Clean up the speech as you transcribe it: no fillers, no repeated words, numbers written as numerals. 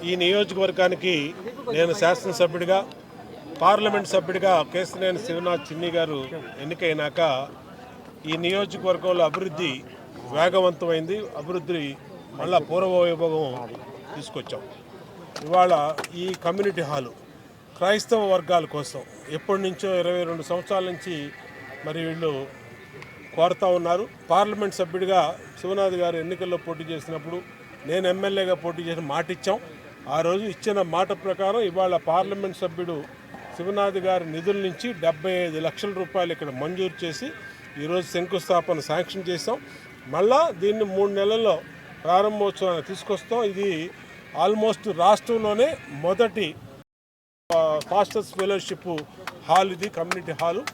ఈ నియోజకవర్గానికి నేను శాసనసభ్యుడిగా పార్లమెంట్ సభ్యుడిగా కేశినేని శివనాథ్ చిన్ని గారు ఎన్నికైనాక ఈ నియోజకవర్గంలో అభివృద్ధి వేగవంతమైంది. అభివృద్ధి మళ్ళా పూర్వవైభవం తీసుకొచ్చాం. ఇవాళ ఈ కమ్యూనిటీ హాలు క్రైస్తవ వర్గాల కోసం ఎప్పటి నుంచో 22 సంవత్సరాల నుంచి మరి వీళ్ళు కోరుతూ ఉన్నారు. పార్లమెంట్ సభ్యుడిగా శివనాథ్ గారు ఎన్నికల్లో పోటీ చేసినప్పుడు నేను ఎమ్మెల్యేగా పోటీ చేసిన మాట ఇచ్చాం. ఆ రోజు ఇచ్చిన మాట ప్రకారం ఇవాళ పార్లమెంట్ సభ్యుడు శివనాథ్ గారి నిధుల నుంచి 75 లక్షల రూపాయలు ఇక్కడ మంజూరు చేసి ఈరోజు శంకుస్థాపన శాంక్షన్ చేసాం. మళ్ళా దీన్ని 3 నెలల్లో ప్రారంభోత్సవాన్ని తీసుకొస్తాం. ఇది ఆల్మోస్ట్ రాష్ట్రంలోనే మొదటి ఫాస్టర్స్ ఫెలోషిప్ హాల్, ఇది కమ్యూనిటీ హాలు.